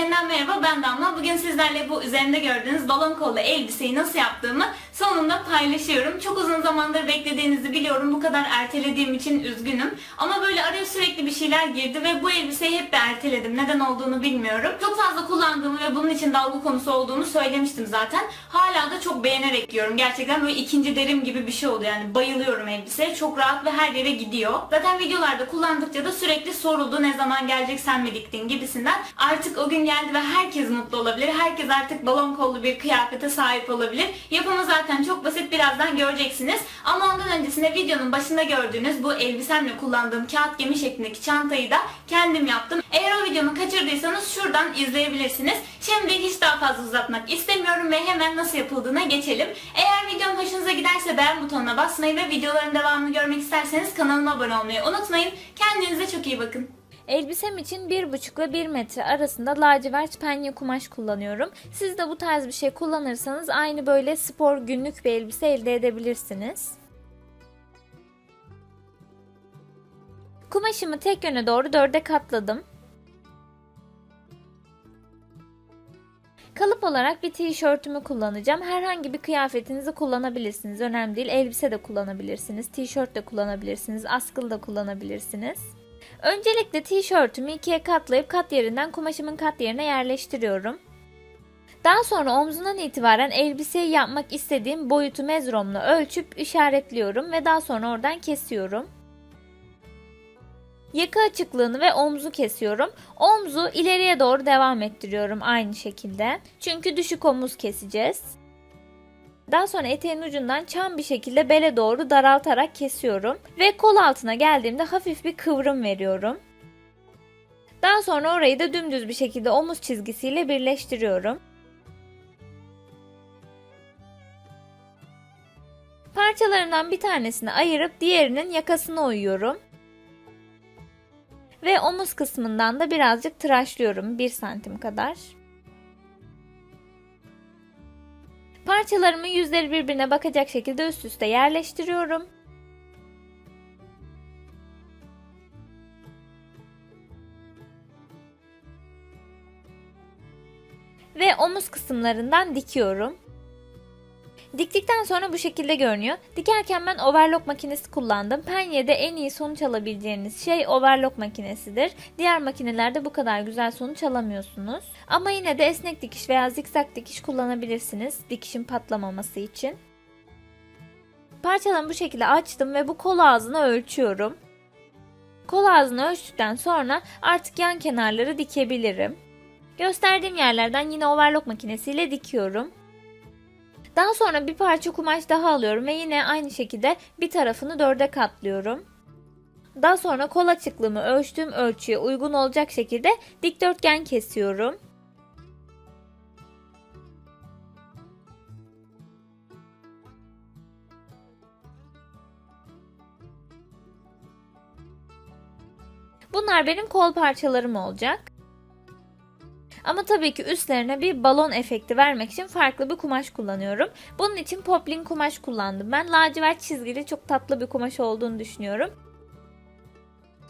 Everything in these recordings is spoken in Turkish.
Yeniden merhaba, ben Damla. Bugün sizlerle bu üzerinde gördüğünüz balon kollu elbiseyi nasıl yaptığımı sonunda paylaşıyorum. Çok uzun zamandır beklediğinizi biliyorum. Bu kadar ertelediğim için üzgünüm. Ama böyle araya sürekli bir şeyler girdi ve bu elbiseyi hep de erteledim. Neden olduğunu bilmiyorum. Çok fazla kullandığımı ve bunun için dalga konusu olduğunu söylemiştim zaten. Hala da çok beğenerek giyiyorum. Gerçekten böyle ikinci derim gibi bir şey oldu. Yani bayılıyorum elbiseye. Çok rahat ve her yere gidiyor. Zaten videolarda kullandıkça da sürekli soruldu. Ne zaman gelecek, sen mi diktin gibisinden. Artık o gün geldi ve herkes mutlu olabilir. Herkes artık balon kollu bir kıyafete sahip olabilir. Yapımı zaten çok basit. Birazdan göreceksiniz. Ama ondan öncesinde videonun başında gördüğünüz bu elbisemle kullandığım kağıt gemi şeklindeki çantayı da kendim yaptım. Eğer o videomu kaçırdıysanız şuradan izleyebilirsiniz. Şimdi hiç daha fazla uzatmak istemiyorum ve hemen nasıl yapıldığına geçelim. Eğer videom hoşunuza giderse beğen butonuna basmayı ve videoların devamını görmek isterseniz kanalıma abone olmayı unutmayın. Kendinize çok iyi bakın. Elbisem için 1,5 ve 1 metre arasında lacivert penye kumaş kullanıyorum. Siz de bu tarz bir şey kullanırsanız aynı böyle spor günlük bir elbise elde edebilirsiniz. Kumaşımı tek yöne doğru 4'e katladım. Kalıp olarak bir tişörtümü kullanacağım. Herhangi bir kıyafetinizi kullanabilirsiniz. Önemli değil. Elbise de kullanabilirsiniz. Tişört de kullanabilirsiniz. Askılı da kullanabilirsiniz. Öncelikle tişörtümü ikiye katlayıp kat yerinden kumaşımın kat yerine yerleştiriyorum. Daha sonra omzundan itibaren elbiseyi yapmak istediğim boyutu mezromla ölçüp işaretliyorum ve daha sonra oradan kesiyorum. Yaka açıklığını ve omzu kesiyorum. Omzu ileriye doğru devam ettiriyorum aynı şekilde. Çünkü düşük omuz keseceğiz. Daha sonra eteğin ucundan çam bir şekilde bele doğru daraltarak kesiyorum. Ve kol altına geldiğimde hafif bir kıvrım veriyorum. Daha sonra orayı da dümdüz bir şekilde omuz çizgisiyle birleştiriyorum. Parçalarından bir tanesini ayırıp diğerinin yakasına oyuyorum. Ve omuz kısmından da birazcık tıraşlıyorum 1 santim kadar. Parçalarımı yüzleri birbirine bakacak şekilde üst üste yerleştiriyorum. Ve omuz kısımlarından dikiyorum. Diktikten sonra bu şekilde görünüyor. Dikerken ben overlock makinesi kullandım. Penye'de en iyi sonuç alabileceğiniz şey overlock makinesidir. Diğer makinelerde bu kadar güzel sonuç alamıyorsunuz. Ama yine de esnek dikiş veya zikzak dikiş kullanabilirsiniz. Dikişin patlamaması için. Parçalarımı bu şekilde açtım ve bu kol ağzını ölçüyorum. Kol ağzını ölçtükten sonra artık yan kenarları dikebilirim. Gösterdiğim yerlerden yine overlock makinesiyle dikiyorum. Daha sonra bir parça kumaş daha alıyorum ve yine aynı şekilde bir tarafını 4'e katlıyorum. Daha sonra kol açıklığımı ölçtüğüm ölçüye uygun olacak şekilde dikdörtgen kesiyorum. Bunlar benim kol parçalarım olacak. Ama tabii ki üstlerine bir balon efekti vermek için farklı bir kumaş kullanıyorum. Bunun için poplin kumaş kullandım. Ben lacivert çizgili çok tatlı bir kumaş olduğunu düşünüyorum.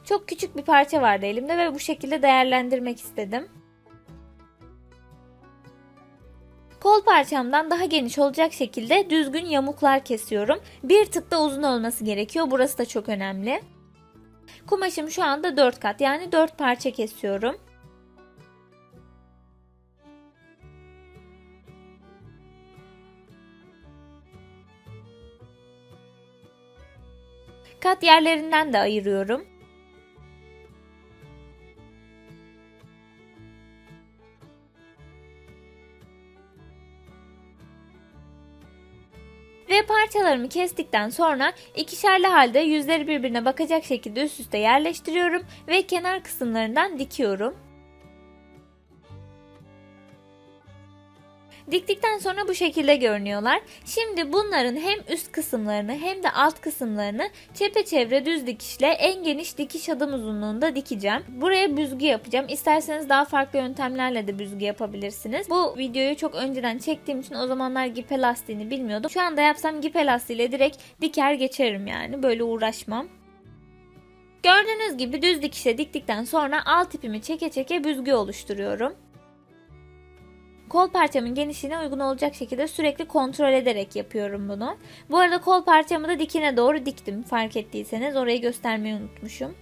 Çok küçük bir parça vardı elimde ve bu şekilde değerlendirmek istedim. Kol parçamdan daha geniş olacak şekilde düzgün yamuklar kesiyorum. Bir tık da uzun olması gerekiyor. Burası da çok önemli. Kumaşım şu anda 4 kat, yani 4 parça kesiyorum. Kat yerlerinden de ayırıyorum. Ve parçalarımı kestikten sonra ikişerli halde yüzleri birbirine bakacak şekilde üst üste yerleştiriyorum ve kenar kısımlarından dikiyorum. Diktikten sonra bu şekilde görünüyorlar. Şimdi bunların hem üst kısımlarını hem de alt kısımlarını çepeçevre düz dikişle en geniş dikiş adım uzunluğunda dikeceğim. Buraya büzgü yapacağım. İsterseniz daha farklı yöntemlerle de büzgü yapabilirsiniz. Bu videoyu çok önceden çektiğim için o zamanlar gip elastiğini bilmiyordum. Şu anda yapsam gip elastiğiyle direkt diker geçerim yani. Böyle uğraşmam. Gördüğünüz gibi düz dikişe diktikten sonra alt ipimi çeke çeke büzgü oluşturuyorum. Kol parçamın genişliğine uygun olacak şekilde sürekli kontrol ederek yapıyorum bunu. Bu arada kol parçamı da dikine doğru diktim, fark ettiyseniz orayı göstermeyi unutmuşum.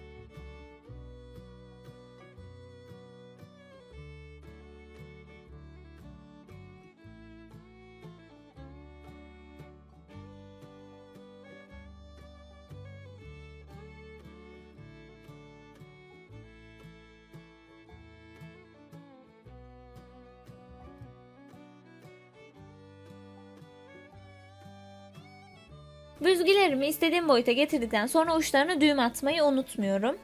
Büzgülerimi istediğim boyuta getirdikten sonra uçlarına düğüm atmayı unutmuyorum.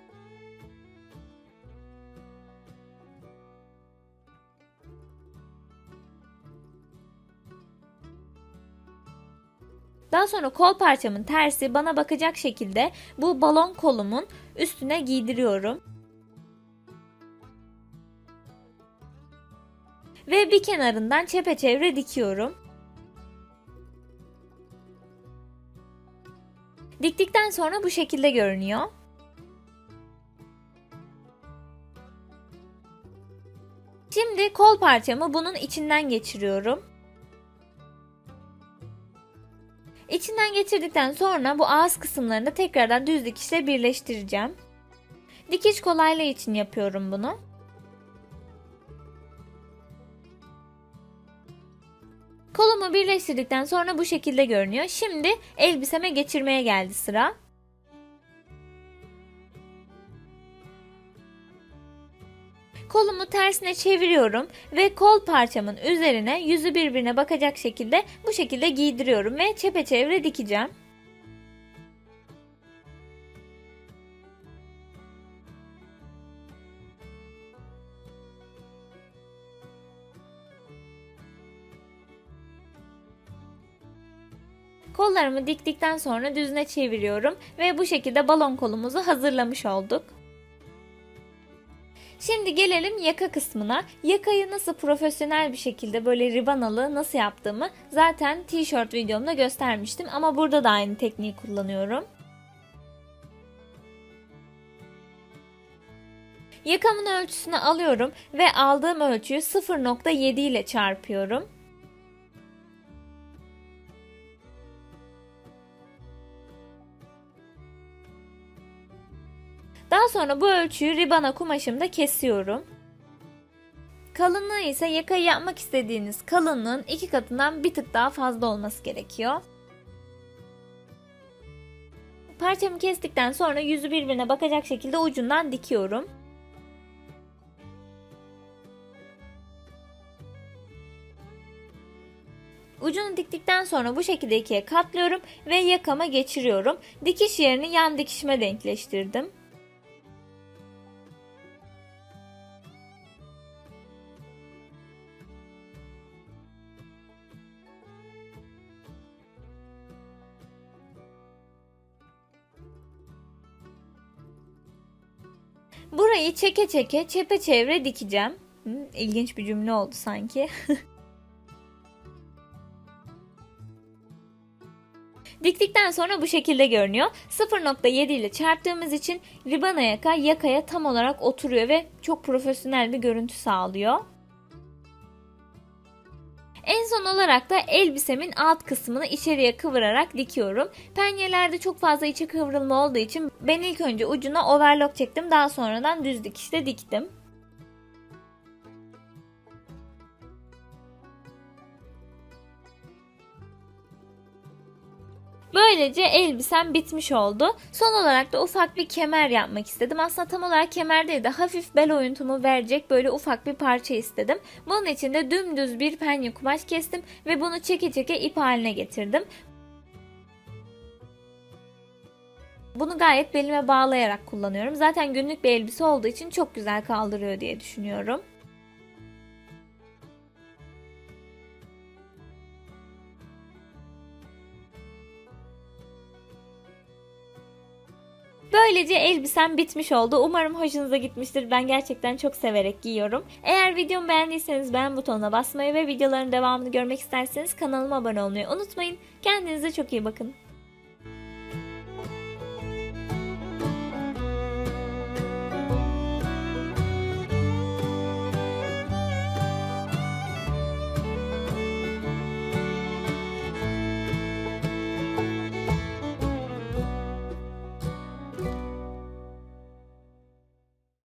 Daha sonra kol parçamın tersi bana bakacak şekilde bu balon kolumun üstüne giydiriyorum. Ve bir kenarından çepeçevre dikiyorum. Diktikten sonra bu şekilde görünüyor. Şimdi kol parçamı bunun içinden geçiriyorum. İçinden geçirdikten sonra bu ağız kısımlarını tekrardan düz dikişle birleştireceğim. Dikiş kolaylığı için yapıyorum bunu. Kolumu birleştirdikten sonra bu şekilde görünüyor. Şimdi elbiseme geçirmeye geldi sıra. Kolumu tersine çeviriyorum ve kol parçamın üzerine yüzü birbirine bakacak şekilde bu şekilde giydiriyorum ve çepeçevre dikeceğim. Kollarımı diktikten sonra düzüne çeviriyorum ve bu şekilde balon kolumuzu hazırlamış olduk. Şimdi gelelim yaka kısmına. Yakayı nasıl profesyonel bir şekilde böyle ribanalı nasıl yaptığımı zaten tişört videomda göstermiştim ama burada da aynı tekniği kullanıyorum. Yakamın ölçüsünü alıyorum ve aldığım ölçüyü 0.7 ile çarpıyorum. Daha sonra bu ölçüyü ribana kumaşımda kesiyorum. Kalınlığı ise yakayı yapmak istediğiniz kalınlığın 2 katından bir tık daha fazla olması gerekiyor. Parçamı kestikten sonra yüzü birbirine bakacak şekilde ucundan dikiyorum. Ucunu diktikten sonra bu şekilde ikiye katlıyorum ve yakama geçiriyorum. Dikiş yerini yan dikişime denkleştirdim. Burayı çeke çeke çepeçevre dikeceğim. İlginç bir cümle oldu sanki. Diktikten sonra bu şekilde görünüyor. 0.7 ile çarptığımız için ribana yakaya tam olarak oturuyor ve çok profesyonel bir görüntü sağlıyor. En son olarak da elbisemin alt kısmını içeriye kıvırarak dikiyorum. Penyelerde çok fazla içe kıvrılma olduğu için ben ilk önce ucuna overlock çektim. Daha sonradan düz dikişle diktim. Böylece elbisem bitmiş oldu. Son olarak da ufak bir kemer yapmak istedim. Aslında tam olarak kemer değil de hafif bel oyuntumu verecek böyle ufak bir parça istedim. Bunun için de dümdüz bir penye kumaş kestim ve bunu çeke çeke ip haline getirdim. Bunu gayet belime bağlayarak kullanıyorum. Zaten günlük bir elbise olduğu için çok güzel kaldırıyor diye düşünüyorum. Böylece elbisem bitmiş oldu. Umarım hoşunuza gitmiştir. Ben gerçekten çok severek giyiyorum. Eğer videomu beğendiyseniz beğen butonuna basmayı ve videoların devamını görmek isterseniz kanalıma abone olmayı unutmayın. Kendinize çok iyi bakın.